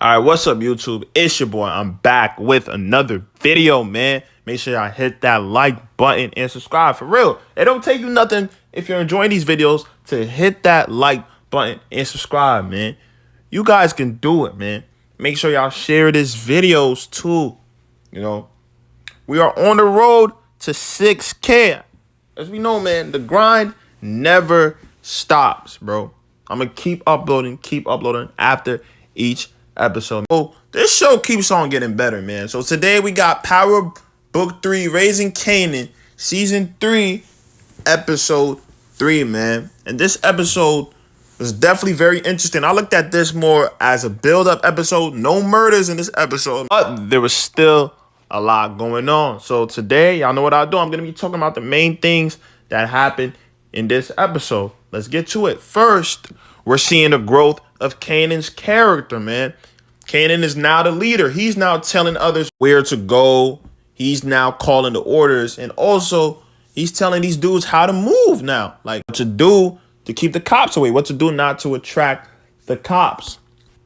All right, what's up, YouTube? It's your boy. I'm back with another video, man. Make sure y'all hit that like button and subscribe. For real, it don't take you nothing if you're enjoying these videos to hit that like button and subscribe, man. You guys can do it, man. Make sure y'all share these videos too. You know, we are on the road to 6K. As we know, man, the grind never stops, bro. I'm gonna keep uploading after each episode. Oh, this show keeps on getting better, man. So today we got Power Book 3, Raising Kanan, Season 3, Episode 3, man. And this episode was definitely very interesting. I looked at this more as a build-up episode. No murders in this episode, but there was still a lot going on. So today, y'all know what I'll do. I'm going to be talking about the main things that happened in this episode. Let's get to it. First, we're seeing the growth of Kanan's character, man. Kanan is now the leader. He's now telling others where to go. He's now calling the orders. And also, he's telling these dudes how to move now. Like, what to do to keep the cops away. What to do not to attract the cops.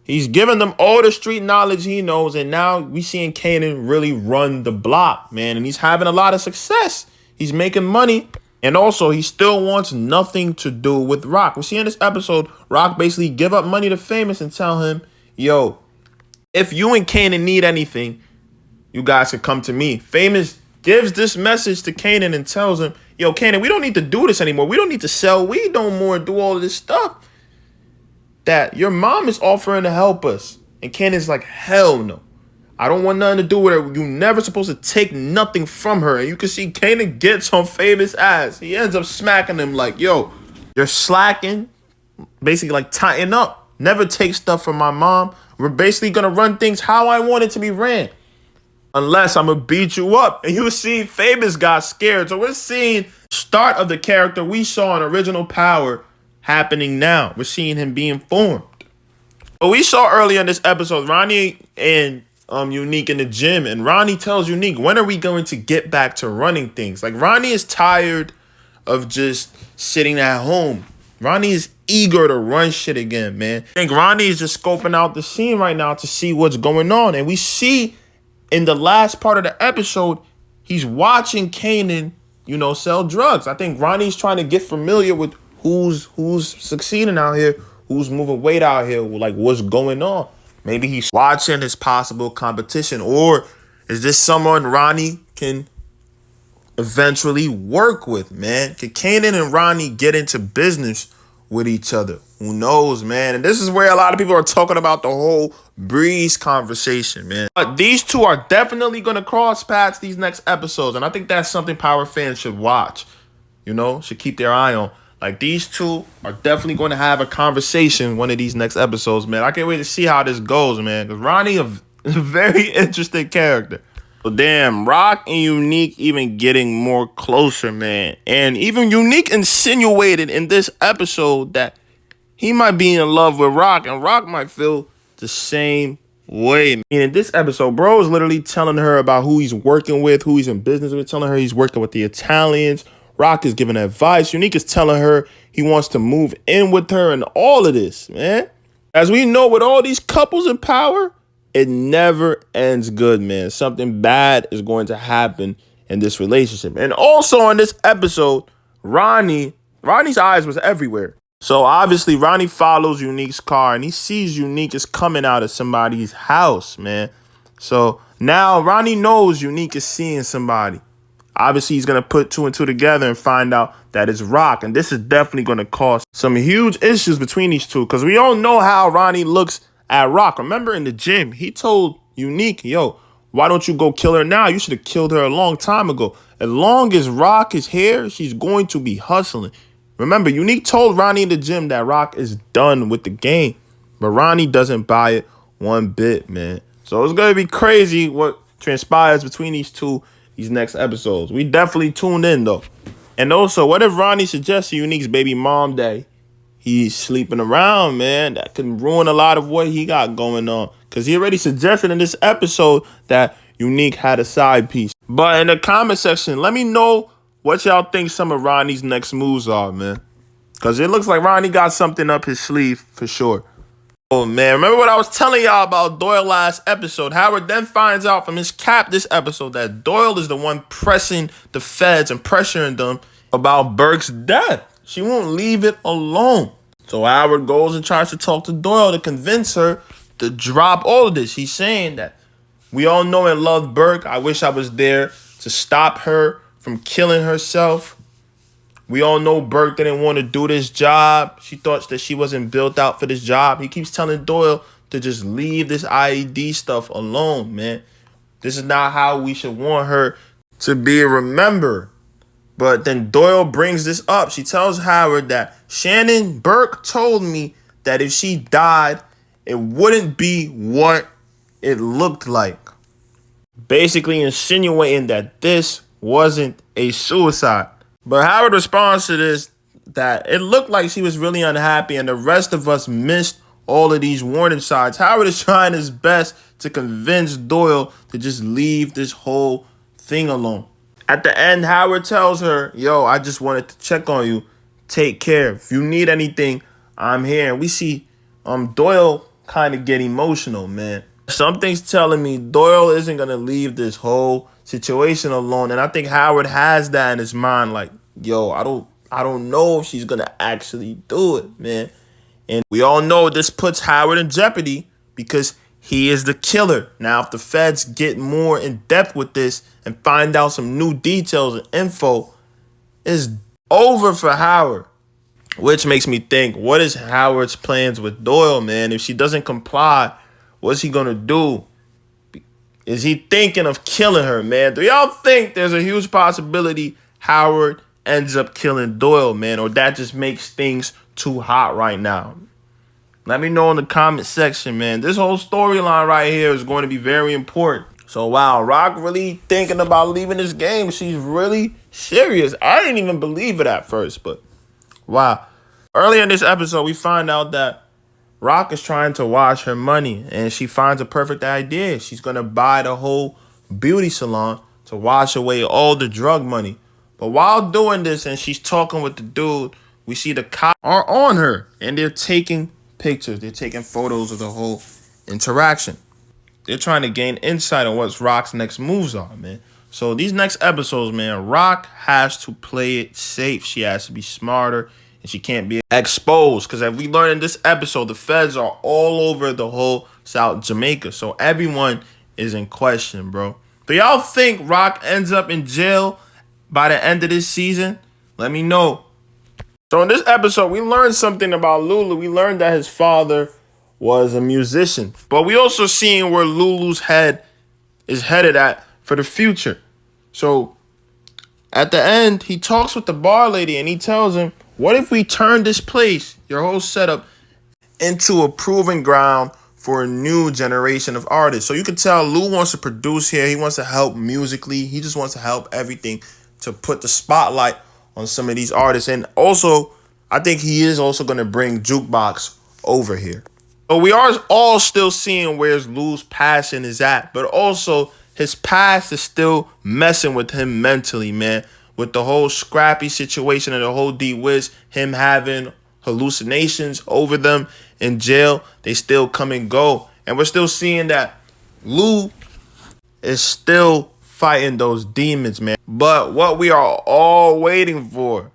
He's giving them all the street knowledge he knows. And now we seeing Kanan really run the block, man. And he's having a lot of success. He's making money. And also, he still wants nothing to do with Rock. We see in this episode, Rock basically give up money to Famous and tell him, yo, if you and Kanan need anything, you guys can come to me. Famous gives this message to Kanan and tells him, yo, Kanan, we don't need to do this anymore. We don't need to sell weed no more and do all of this stuff that your mom is offering to help us. And Kanan's like, hell no. I don't want nothing to do with her. You're never supposed to take nothing from her. And you can see Kanan gets on Famous' ass. He ends up smacking him like, yo, you're slacking. Basically like tighten up. Never take stuff from my mom. We're basically going to run things how I want it to be ran. Unless I'm going to beat you up. And you see Famous got scared. So we're seeing the start of the character we saw in Original Power happening now. We're seeing him being formed. But we saw earlier in this episode, Ronnie and Unique in the gym. And Ronnie tells Unique, when are we going to get back to running things? Like, Ronnie is tired of just sitting at home. Ronnie is eager to run shit again, man. I think Ronnie is just scoping out the scene right now to see what's going on. And we see in the last part of the episode, he's watching Kanan, you know, sell drugs. I think Ronnie's trying to get familiar with who's succeeding out here, who's moving weight out here, like what's going on. Maybe he's watching his possible competition, or is this someone Ronnie can eventually work with, man? Can Kanan and Ronnie get into business with each other? Who knows, man? And this is where a lot of people are talking about the whole Breeze conversation, man. But these two are definitely going to cross paths these next episodes. And I think that's something Power fans should watch, you know, should keep their eye on. Like, these two are definitely going to have a conversation one of these next episodes, man. I can't wait to see how this goes, man. Because Ronnie is a very interesting character. So damn, Rock and Unique even getting more closer, man. And even Unique insinuated in this episode that he might be in love with Rock, and Rock might feel the same way. And in this episode, bro is literally telling her about who he's working with, who he's in business with, telling her he's working with the Italians. Rock is giving advice. Unique is telling her he wants to move in with her and all of this, man. As we know, with all these couples in Power, it never ends good, man. Something bad is going to happen in this relationship. And also in this episode, Ronnie's eyes was everywhere. So obviously Ronnie follows Unique's car and he sees Unique is coming out of somebody's house, man. So now Ronnie knows Unique is seeing somebody. Obviously, he's going to put two and two together and find out that it's Rock. And this is definitely going to cause some huge issues between these two. Because we all know how Ronnie looks at Rock. Remember in the gym, he told Unique, yo, why don't you go kill her now? You should have killed her a long time ago. As long as Rock is here, she's going to be hustling. Remember, Unique told Ronnie in the gym that Rock is done with the game. But Ronnie doesn't buy it one bit, man. So it's going to be crazy what transpires between these two these next episodes. We definitely tuned in, though. And also, what if Ronnie suggests to Unique's baby mom that he's sleeping around, man? That could ruin a lot of what he got going on. Because he already suggested in this episode that Unique had a side piece. But in the comment section, let me know what y'all think some of Ronnie's next moves are, man. Because it looks like Ronnie got something up his sleeve for sure. Oh man, remember what I was telling y'all about Doyle last episode? Howard then finds out from his cap this episode that Doyle is the one pressing the feds and pressuring them about Burke's death. She won't leave it alone. So Howard goes and tries to talk to Doyle to convince her to drop all of this. He's saying that we all know and love Burke. I wish I was there to stop her from killing herself. We all know Burke didn't want to do this job. She thought that she wasn't built out for this job. He keeps telling Doyle to just leave this IED stuff alone, man. This is not how we should want her to be remembered. But then Doyle brings this up. She tells Howard that Shannon Burke told me that if she died, it wouldn't be what it looked like. Basically insinuating that this wasn't a suicide. But Howard responds to this that it looked like she was really unhappy and the rest of us missed all of these warning signs. Howard is trying his best to convince Doyle to just leave this whole thing alone. At the end, Howard tells her, yo, I just wanted to check on you. Take care. If you need anything, I'm here. And we see Doyle kind of get emotional, man. Something's telling me Doyle isn't going to leave this whole situation alone. And I think Howard has that in his mind. Like, yo, I don't know if she's going to actually do it, man. And we all know this puts Howard in jeopardy because he is the killer. Now, if the feds get more in depth with this and find out some new details and info, it's over for Howard. Which makes me think, what is Howard's plans with Doyle, man? If she doesn't comply, what's he going to do? Is he thinking of killing her, man? Do y'all think there's a huge possibility Howard ends up killing Doyle, man? Or that just makes things too hot right now? Let me know in the comment section, man. This whole storyline right here is going to be very important. So, wow, Rock really thinking about leaving this game. She's really serious. I didn't even believe it at first, but wow. Earlier in this episode, we find out that Rock is trying to wash her money, and she finds a perfect idea. She's going to buy the whole beauty salon to wash away all the drug money. But while doing this and she's talking with the dude, we see the cops are on her, and they're taking pictures. They're taking photos of the whole interaction. They're trying to gain insight on what Rock's next moves are, man. So these next episodes, man, Rock has to play it safe. She has to be smarter, and she can't be exposed. Because as we learned in this episode, the feds are all over the whole South Jamaica. So everyone is in question, bro. Do y'all think Rock ends up in jail by the end of this season? Let me know. So in this episode, we learned something about Lulu. We learned that his father was a musician. But we also seen where Lulu's head is headed at for the future. So at the end, he talks with the bar lady and he tells him, what if we turn this place, your whole setup, into a proving ground for a new generation of artists? So you can tell Lou wants to produce here. He wants to help musically. He just wants to help everything to put the spotlight on some of these artists. And also, I think he is also going to bring Jukebox over here. But we are all still seeing where Lou's passion is at. But also, his past is still messing with him mentally, man. With the whole Scrappy situation and the whole D-Wiz, him having hallucinations over them in jail, they still come and go. And we're still seeing that Lou is still fighting those demons, man. But what we are all waiting for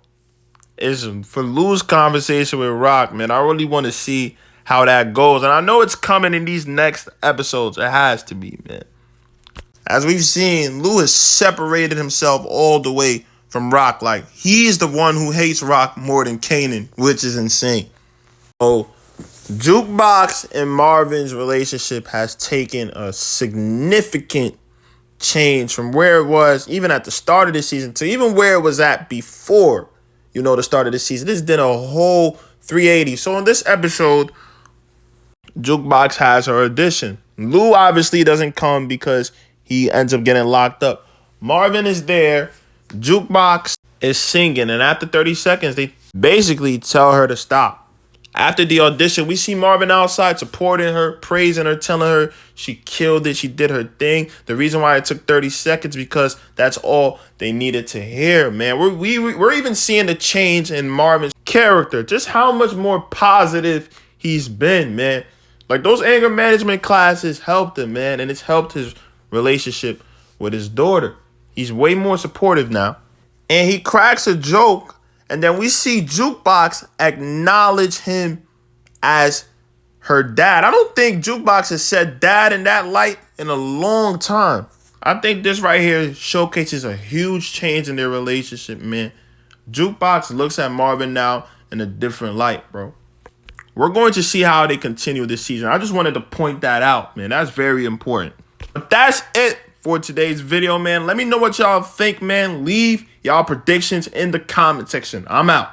is for Lou's conversation with Rock, man. I really want to see how that goes. And I know it's coming in these next episodes. It has to be, man. As we've seen, Lou has separated himself all the way from Rock. Like, he's the one who hates Rock more than Kanan, which is insane. So, Jukebox and Marvin's relationship has taken a significant change from where it was even at the start of this season to even where it was at before, the start of this season. This did a whole 380. So in this episode, Jukebox has her audition. Lou obviously doesn't come because he ends up getting locked up. Marvin is there. Jukebox is singing. And after 30 seconds, they basically tell her to stop. After the audition, we see Marvin outside supporting her, praising her, telling her she killed it. She did her thing. The reason why it took 30 seconds because that's all they needed to hear, man. We're even seeing the change in Marvin's character. Just how much more positive he's been, man. Like, those anger management classes helped him, man, and it's helped his relationship with his daughter. He's way more supportive now. And he cracks a joke, and then we see Jukebox acknowledge him as her dad. I don't think Jukebox has said dad in that light in a long time. I think this right here showcases a huge change in their relationship, man. Jukebox looks at Marvin now in a different light, bro. We're going to see how they continue this season. I just wanted to point that out, man. That's very important. But that's it for today's video, man. Let me know what y'all think, man. Leave y'all predictions in the comment section. I'm out.